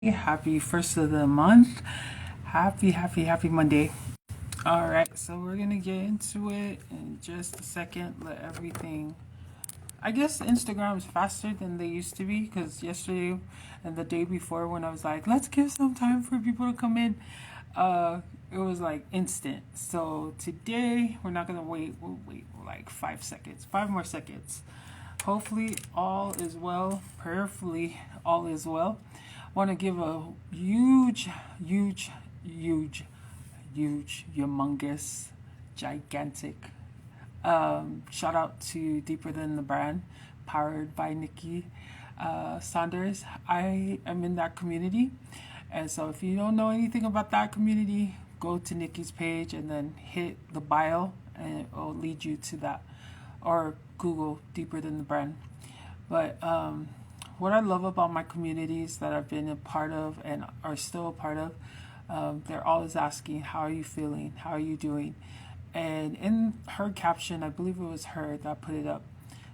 Happy first of the month. Happy Monday. All right, so we're gonna get into it in just a second. Let everything. I guess Instagram is faster than they used to be because yesterday and the day before, when I was like, let's give some time for people to come in, it was like instant. So today, we're not gonna wait. We'll wait like 5 seconds, 5 more seconds. Hopefully, all is well. Prayerfully, all is well. Want to give a huge, humongous, gigantic shout out to Deeper Than the Brand, powered by Nikki Saunders. I am in that community. And so if you don't know anything about that community, go to Nikki's page and then hit the bio and it will lead you to that. Or Google Deeper Than the Brand. But what I love about my communities that I've been a part of and are still a part of, they're always asking, how are you feeling? How are you doing? And in her caption, I believe it was her that put it up,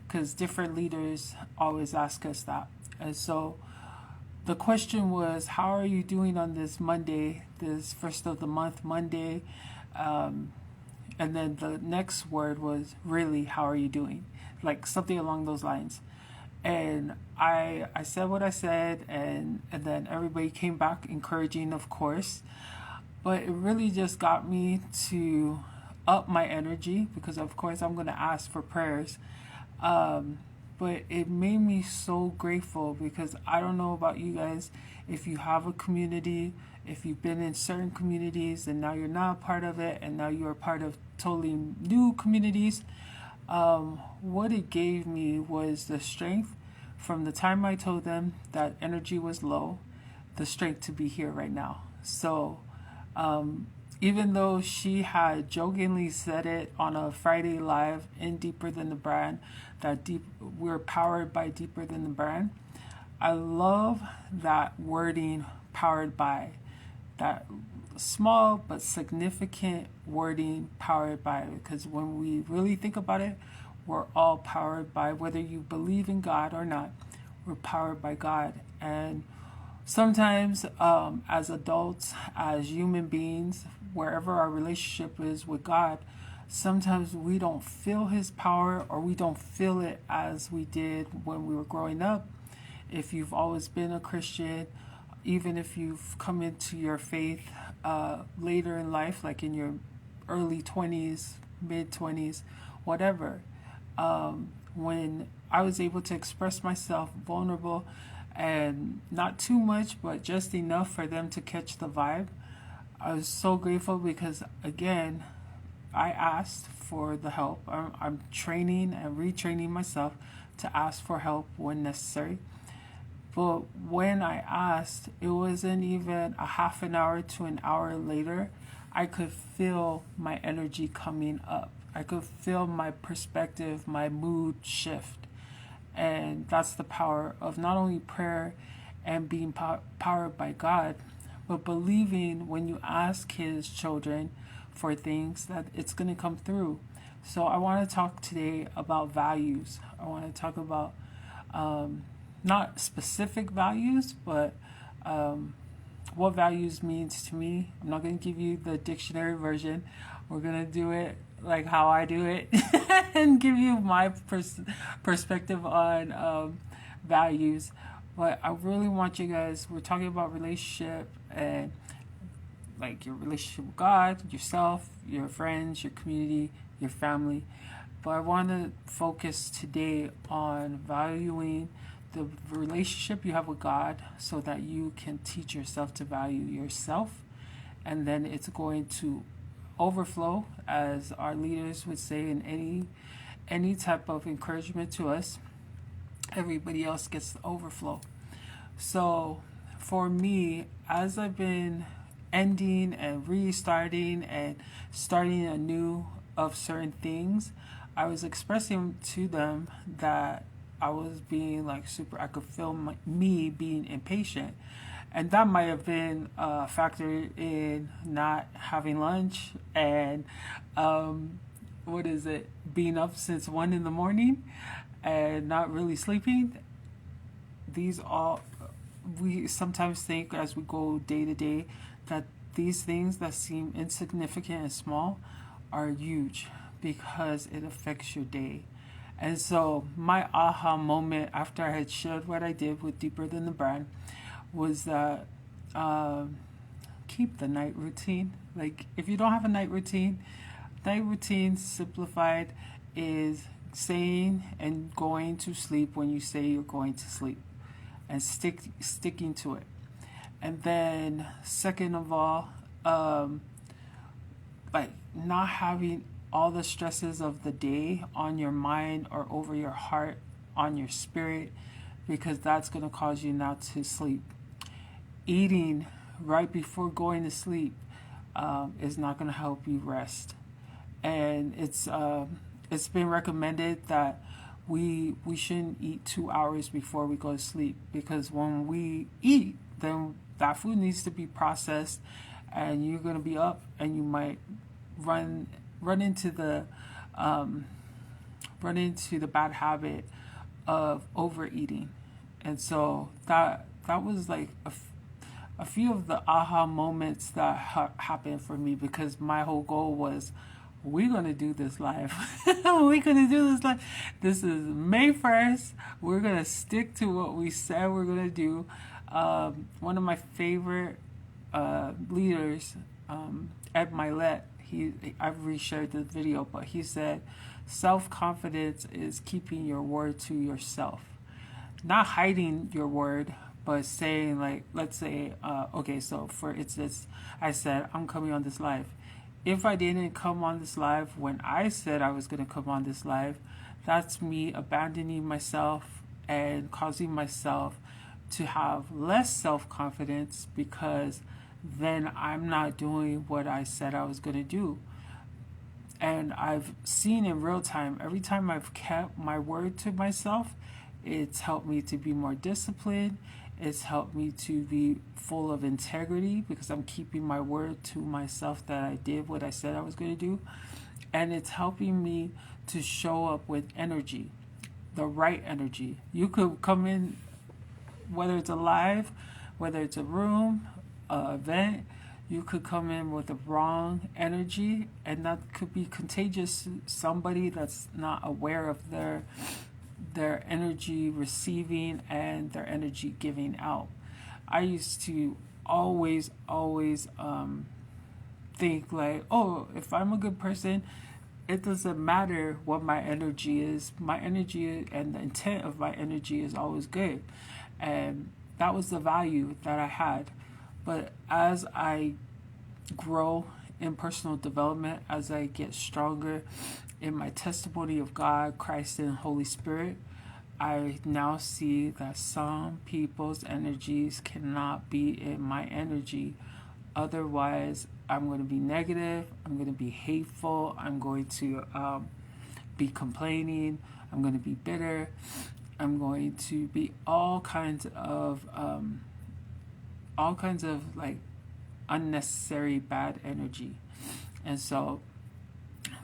because different leaders always ask us that. And so the question was, how are you doing on this Monday, this first of the month Monday? And then the next word was, really, how are you doing? Like something along those lines. And I said what I said, and then everybody came back encouraging, of course. But it really just got me to up my energy because, of course, I'm going to ask for prayers. But it made me so grateful because I don't know about you guys, if you have a community, if you've been in certain communities and now you're not a part of it, and now you're a part of totally new communities. What it gave me was the strength from the time I told them that energy was low, the strength to be here right now. So, even though she had jokingly said it on a Friday live in Deeper Than the Brand, that we're powered by Deeper Than the Brand, I love that wording, powered by, that small but significant wording, powered by, because when we really think about it, we're all powered by, whether you believe in God or not, we're powered by God. And sometimes, as adults, as human beings, wherever our relationship is with God, sometimes we don't feel His power, or we don't feel it as we did when we were growing up. If you've always been a Christian, even if you've come into your faith later in life, like in your early 20s, mid 20s, whatever, when I was able to express myself vulnerable and not too much, but just enough for them to catch the vibe, I was so grateful because, again, I asked for the help. I'm training and retraining myself to ask for help when necessary. But when I asked, it wasn't even a half an hour to an hour later, I could feel my energy coming up. I could feel my perspective, my mood shift. And that's the power of not only prayer and being powered by God, but believing when you ask His children for things that it's going to come through. So I want to talk today about values. I want to talk about not specific values, but what values means to me. I'm not going to give you the dictionary version. We're going to do it like how I do it and give you my perspective on values. But I really want you guys, we're talking about relationship and like your relationship with God, yourself, your friends, your community, your family. But I want to focus today on valuing the relationship you have with God so that you can teach yourself to value yourself. And then it's going to overflow, as our leaders would say, in any type of encouragement to us. Everybody else gets the overflow. So for me, as I've been ending and restarting and starting anew of certain things, I was expressing to them that I was being like super, I could feel me being impatient. And that might have been a factor in not having lunch and, being up since 1 in the morning and not really sleeping. These all we sometimes think as we go day to day that these things that seem insignificant and small are huge because it affects your day. And so my aha moment after I had shared what I did with Deeper Than the Brand was that keep the night routine. Like if you don't have a night routine simplified is saying and going to sleep when you say you're going to sleep and sticking to it. And then second of all, like not having all the stresses of the day on your mind or over your heart, on your spirit, because that's going to cause you not to sleep. Eating right before going to sleep is not going to help you rest. And it's been recommended that we shouldn't eat 2 hours before we go to sleep, because when we eat, then that food needs to be processed, and you're going to be up, and you might run into the bad habit of overeating. And so that was like a few of the aha moments that happened for me, because my whole goal was, we're going to do this live. We're going to do this live. This is May 1st. We're going to stick to what we said we're going to do. One of my favorite leaders, Ed Milet, I've reshared this video, but he said, self-confidence is keeping your word to yourself. Not hiding your word, but saying, like, let's say, okay, so for instance, I said, I'm coming on this live. If I didn't come on this live when I said I was going to come on this live, that's me abandoning myself and causing myself to have less self-confidence, because then I'm not doing what I said I was going to do. And I've seen in real time, every time I've kept my word to myself, it's helped me to be more disciplined. It's helped me to be full of integrity, because I'm keeping my word to myself that I did what I said I was going to do. And it's helping me to show up with energy, the right energy. You could come in, whether it's a live, whether it's a room, event, you could come in with the wrong energy, and that could be contagious to somebody that's not aware of their energy receiving and their energy giving out. I used to always think like, oh, if I'm a good person, it doesn't matter what my energy is. My energy and the intent of my energy is always good. And that was the value that I had. But as I grow in personal development, as I get stronger in my testimony of God, Christ, and Holy Spirit, I now see that some people's energies cannot be in my energy. Otherwise, I'm going to be negative, I'm going to be hateful, I'm going to be complaining, I'm going to be bitter, I'm going to be all kinds of like unnecessary bad energy. And so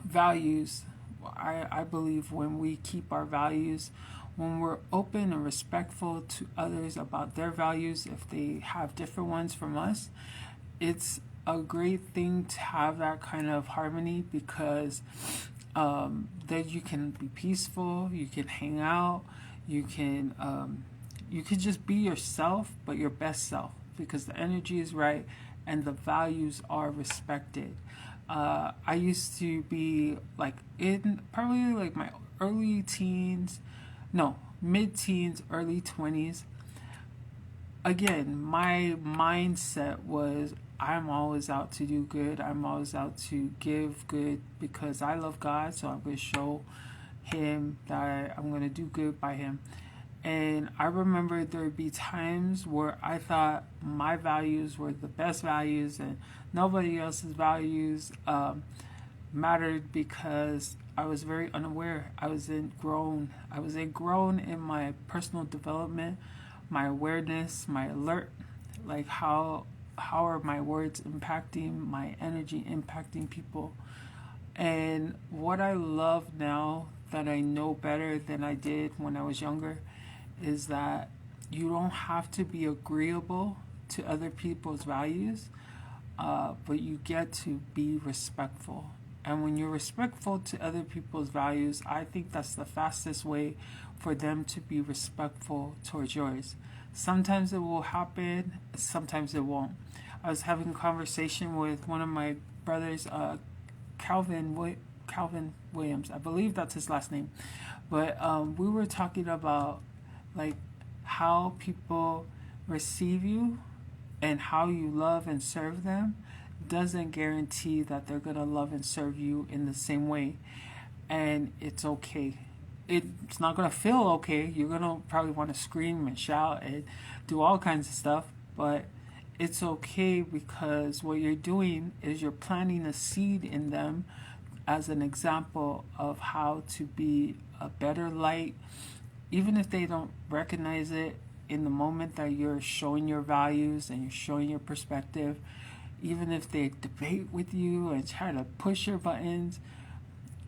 values, I believe when we keep our values, when we're open and respectful to others about their values, if they have different ones from us, it's a great thing to have that kind of harmony, because then you can be peaceful, you can hang out, you can just be yourself, but your best self, because the energy is right and the values are respected. I used to be like in probably like my mid-teens, early 20s. Again, my mindset was, I'm always out to do good. I'm always out to give good, because I love God, so I'm going to show him that I'm going to do good by him. And I remember there would be times where I thought my values were the best values and nobody else's values mattered, because I was very unaware. I wasn't grown in my personal development, my awareness, my alert, like how are my words impacting, my energy impacting people. And what I love now that I know better than I did when I was younger is that you don't have to be agreeable to other people's values, but you get to be respectful. And when you're respectful to other people's values, I think that's the fastest way for them to be respectful towards yours. Sometimes it will happen, sometimes it won't. I was having a conversation with one of my brothers, Calvin Williams. I believe that's his last name. But we were talking about like how people receive you and how you love and serve them doesn't guarantee that they're going to love and serve you in the same way. And it's okay. It's not going to feel okay. You're going to probably want to scream and shout and do all kinds of stuff. But it's okay because what you're doing is you're planting a seed in them as an example of how to be a better light, even if they don't recognize it in the moment that you're showing your values and you're showing your perspective. Even if they debate with you and try to push your buttons,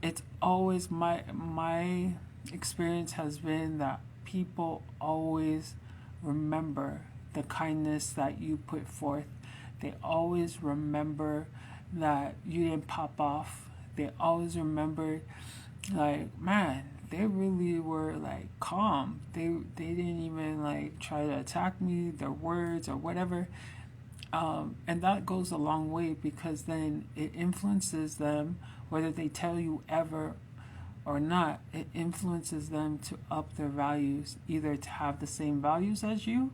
it's always my experience has been that people always remember the kindness that you put forth. They always remember that you didn't pop off. They always remember, like, man, they really were like calm. They didn't even like try to attack me, their words or whatever. And that goes a long way because then it influences them, whether they tell you ever or not, it influences them to up their values, either to have the same values as you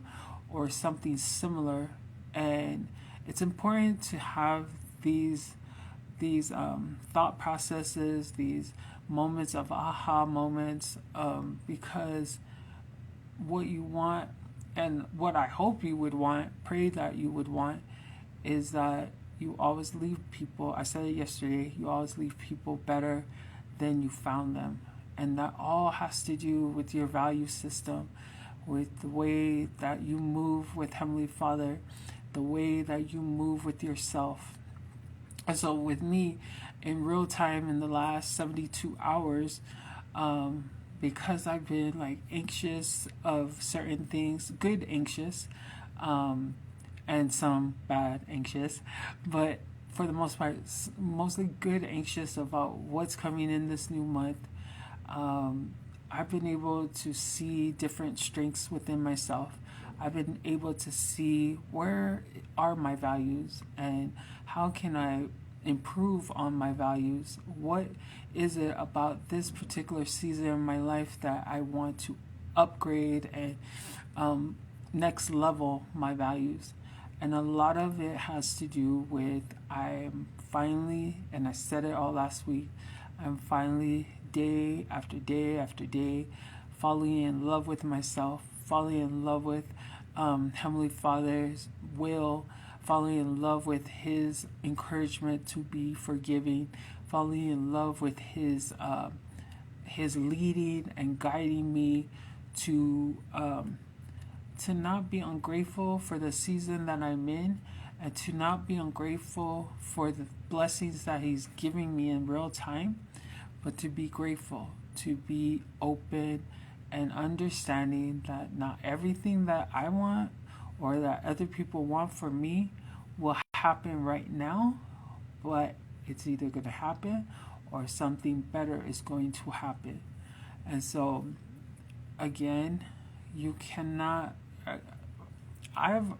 or something similar. And it's important to have these thought processes, these moments of aha moments, because what you want and what I hope you would want, pray that you would want, is that you always leave people, I said it yesterday, you always leave people better than you found them. And that all has to do with your value system, with the way that you move with Heavenly Father, the way that you move with yourself. And so with me, in real time in the last 72 hours, because I've been like anxious of certain things, good anxious, and some bad anxious, but for the most part, mostly good anxious about what's coming in this new month. I've been able to see different strengths within myself. I've been able to see where are my values and how can I improve on my values. What is it about this particular season in my life that I want to upgrade and next level my values? And a lot of it has to do with I'm finally, and I said it all last week, I'm finally day after day after day falling in love with myself, falling in love with Heavenly Father's will, falling in love with His encouragement to be forgiving, falling in love with His leading and guiding me to not be ungrateful for the season that I'm in, and to not be ungrateful for the blessings that He's giving me in real time, but to be grateful, to be open and understanding that not everything that I want or that other people want for me will happen right now, but it's either going to happen or something better is going to happen. And so, again, you cannot. I've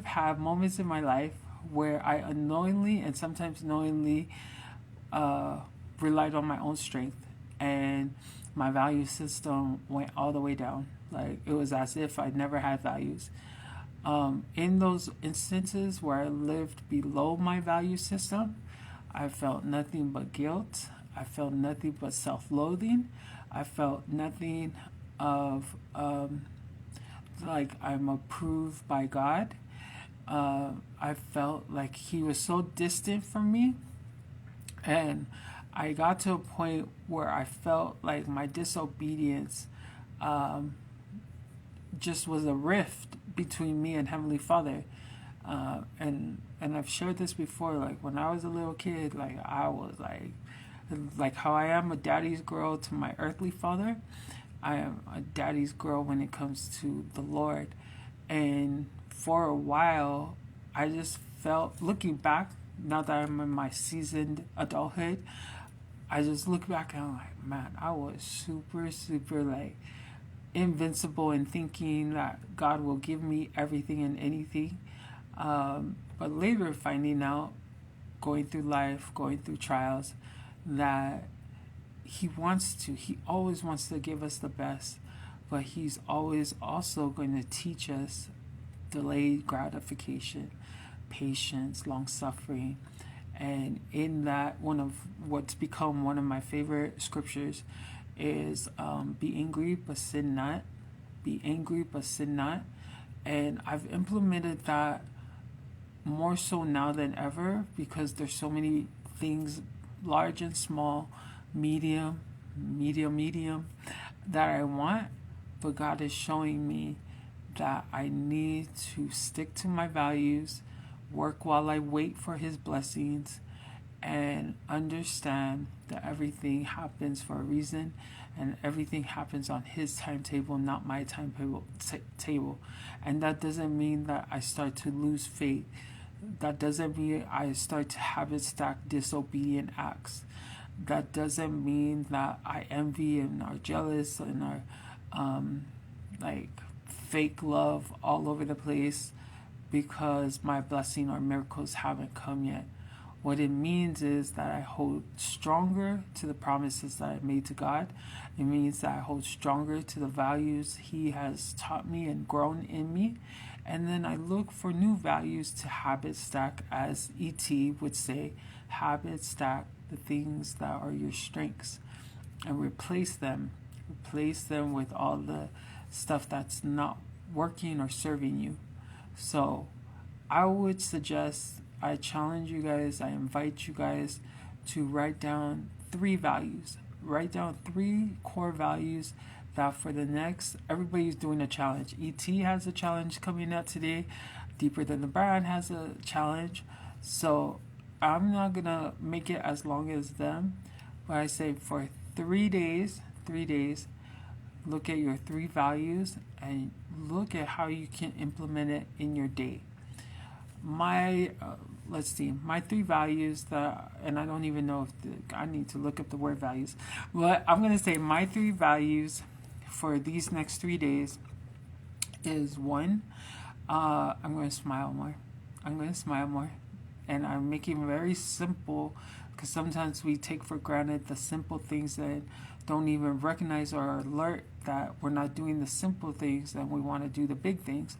had moments in my life where I unknowingly and sometimes knowingly relied on my own strength, and my value system went all the way down. Like it was as if I never had values. In those instances where I lived below my value system, I felt nothing but guilt. I felt nothing but self-loathing. I felt nothing of like I'm approved by God. I felt like He was so distant from me. And I got to a point where I felt like my disobedience just was a rift between me and Heavenly Father. And I've shared this before, like when I was a little kid, like I was like how I am a daddy's girl to my earthly father. I am a daddy's girl when it comes to the Lord. And for a while, I just felt, looking back, now that I'm in my seasoned adulthood, I just look back and I'm like, man, I was super, super like invincible in thinking that God will give me everything and anything. But later finding out, going through life, going through trials, that he always wants to give us the best, but he's always also going to teach us delayed gratification, patience, long suffering. And in that, one of what's become one of my favorite scriptures is be angry but sin not. Be angry but sin not. And I've implemented that more so now than ever because there's so many things, large and small, medium, that I want. But God is showing me that I need to stick to my values, work while I wait for His blessings, and understand that everything happens for a reason and everything happens on His timetable, not my timetable. And that doesn't mean that I start to lose faith. That doesn't mean I start to habit stack disobedient acts. That doesn't mean that I envy and are jealous and are like fake love all over the place because my blessing or miracles haven't come yet. What it means is that I hold stronger to the promises that I made to God. It means that I hold stronger to the values He has taught me and grown in me. And then I look for new values to habit stack, as E.T. would say, habit stack the things that are your strengths and replace them. Replace them with all the stuff that's not working or serving you. So I would suggest, I challenge you guys, I invite you guys to write down 3 values. Write down 3 core values that for the next, everybody's doing a challenge. ET has a challenge coming up today. Deeper Than the Brand has a challenge. So I'm not going to make it as long as them, but I say for 3 days, look at your 3 values and look at how you can implement it in your day. My my 3 values that, and I don't even know if I need to look up the word values, but I'm going to say my 3 values for these next 3 days is 1, I'm going to smile more. And I'm making it very simple because sometimes we take for granted the simple things that don't even recognize or alert that we're not doing the simple things and we want to do the big things.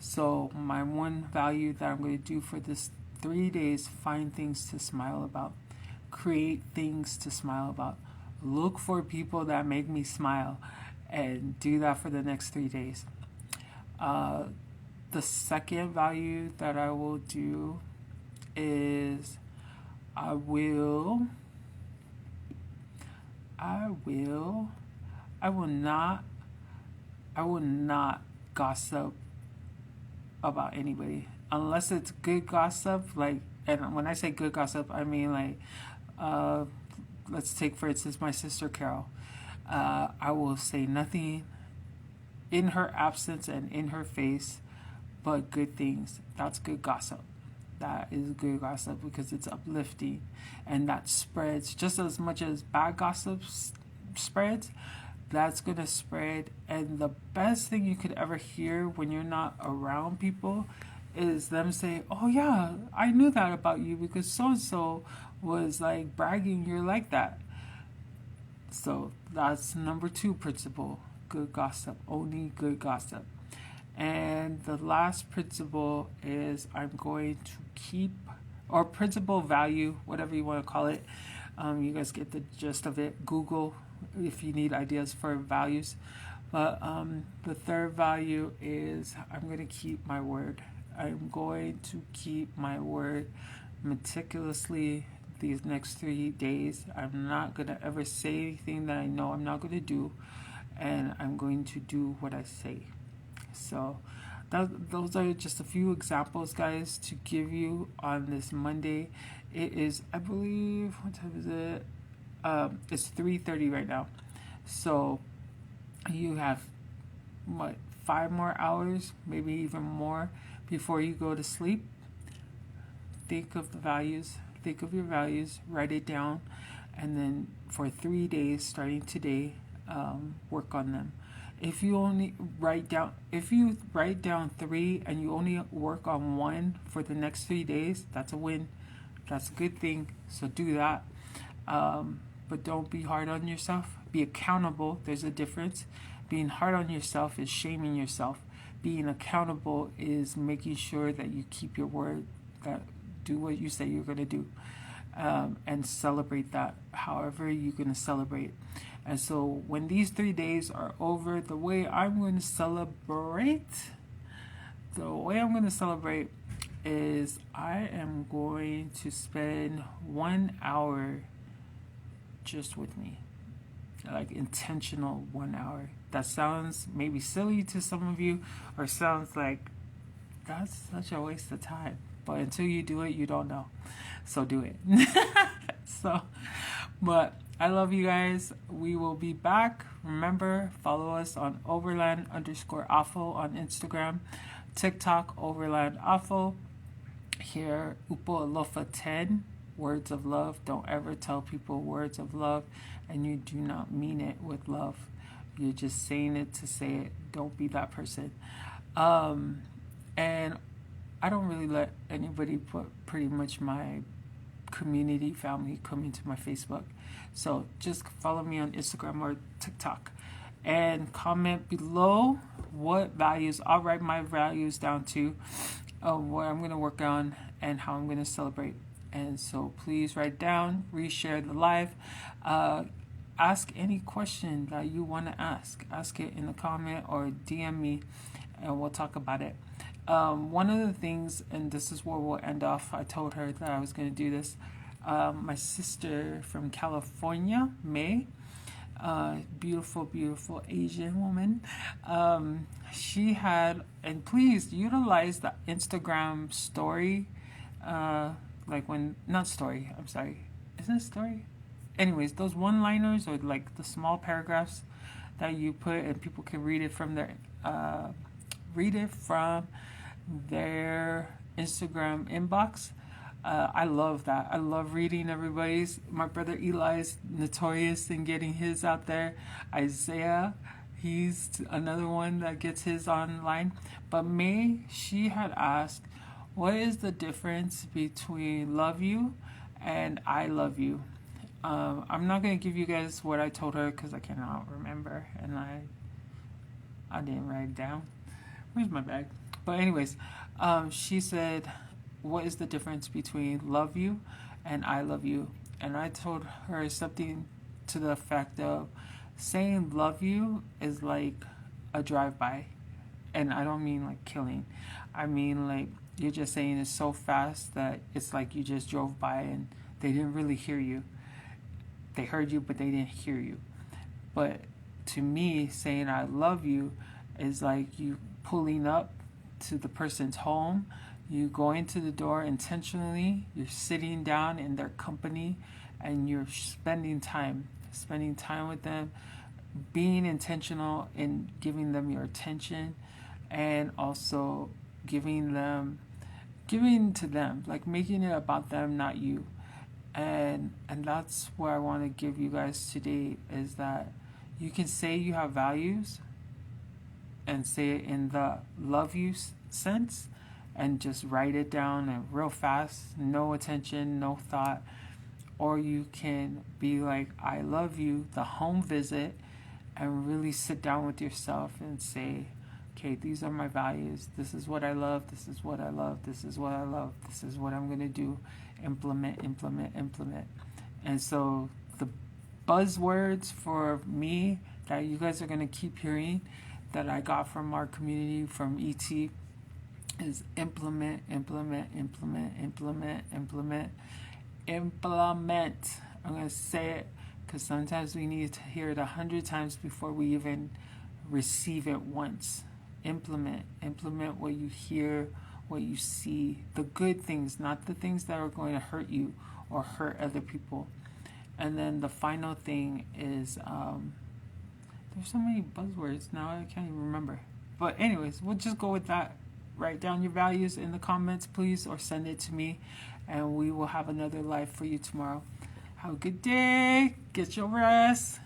So my 1 value that I'm going to do for this 3 days, find things to smile about. Create things to smile about. Look for people that make me smile and do that for the next 3 days. The second value that I will do is I will not gossip about anybody unless it's good gossip. Like, and when I say good gossip, I mean like, let's take for instance my sister Carol. I will say nothing in her absence and in her face but good things. That's good gossip. That is good gossip because it's uplifting and that spreads just as much as bad gossip spreads. That's going to spread. And the best thing you could ever hear when you're not around people is them say, oh yeah, I knew that about you because so-and-so was like bragging you're like that. So that's number 2 principle. Good gossip. Only good gossip. And the last principle is I'm going to keep, or principle value, whatever you want to call it. You guys get the gist of it. Google if you need ideas for values. But the third value is I'm going to keep my word. I'm going to keep my word meticulously these next 3 days. I'm not going to ever say anything that I know I'm not going to do. And I'm going to do what I say. So those are just a few examples, guys, to give you on this Monday. It is, I believe, what time is it? It's 3:30 right now. So You have what, 5 more hours, maybe even more, before you go to sleep. Think of the values, think of your values, write it down, and then for 3 days starting today, work on them. If you write down three and you only work on one for the next 3 days, that's a win. That's a good thing. So do that. But don't be hard on yourself. Be accountable. There's a difference. Being hard on yourself is shaming yourself. Being accountable is making sure that you keep your word, that do what you say you're going to do, and celebrate that however you're going to celebrate. And so when these 3 days are over, the way I'm going to celebrate is I am going to spend 1 hour just with me, like intentional 1 hour. That sounds maybe silly to some of you, or sounds like that's such a waste of time. But until you do it, you don't know. So do it. But I love you guys. We will be back. Remember, follow us on Overland_Afo on Instagram, TikTok, Overland_Afo. Here, Upo Alofa 10, words of love. Don't ever tell people words of love, and you do not mean it with love. You're just saying it to say it. Don't be that person. And I don't really let anybody put pretty much my community family come into my Facebook. So just follow me on Instagram or TikTok and comment below what values. I'll write my values down too, what I'm going to work on and how I'm going to celebrate. And so please write down, reshare the live. Ask any question that you want to ask. Ask it in the comment or DM me and we'll talk about it. One of the things, and this is where we'll end off, I told her that I was going to do this. My sister from California, May, beautiful, beautiful Asian woman. She had, and please utilize the Instagram story, not story, I'm sorry. Isn't it story? Anyways, those one-liners or like the small paragraphs that you put and people can read it from their Instagram inbox. I love that. I love reading everybody's. My brother Eli's notorious in getting his out there. Isaiah, he's another one that gets his online. But May, she had asked, what is the difference between love you and I love you? I'm not going to give you guys what I told her because I cannot remember. And I didn't write it down. Where's my bag? But anyways, she said, what is the difference between love you and I love you? And I told her something to the effect of saying love you is like a drive-by. And I don't mean like killing. I mean like you're just saying it so fast that it's like you just drove by and they didn't really hear you. They heard you, but they didn't hear you. But to me, saying I love you is like you pulling up to the person's home, you going to the door intentionally, you're sitting down in their company, and you're spending time with them, being intentional in giving them your attention, and also giving to them, like making it about them, not you. And that's where I want to give you guys today, is that you can say you have values and say it in the love you sense and just write it down and real fast, no attention, no thought. Or you can be like, I love you, the home visit, and really sit down with yourself and say, okay, these are my values. This is what I love. This is what I love. This is what I love. This is what I'm going to do. Implement. And so the buzzwords for me that you guys are going to keep hearing that I got from our community, from ET, is implement. I'm going to say it because sometimes we need to hear it 100 times before we even receive it once. Implement what you hear, what you see, the good things, not the things that are going to hurt you or hurt other people. And then the final thing is There's so many buzzwords now I can't even remember. But anyways, we'll just go with that. Write down your values in the comments, please, or send it to me, and we will have another live for you tomorrow. Have a good day. Get your rest.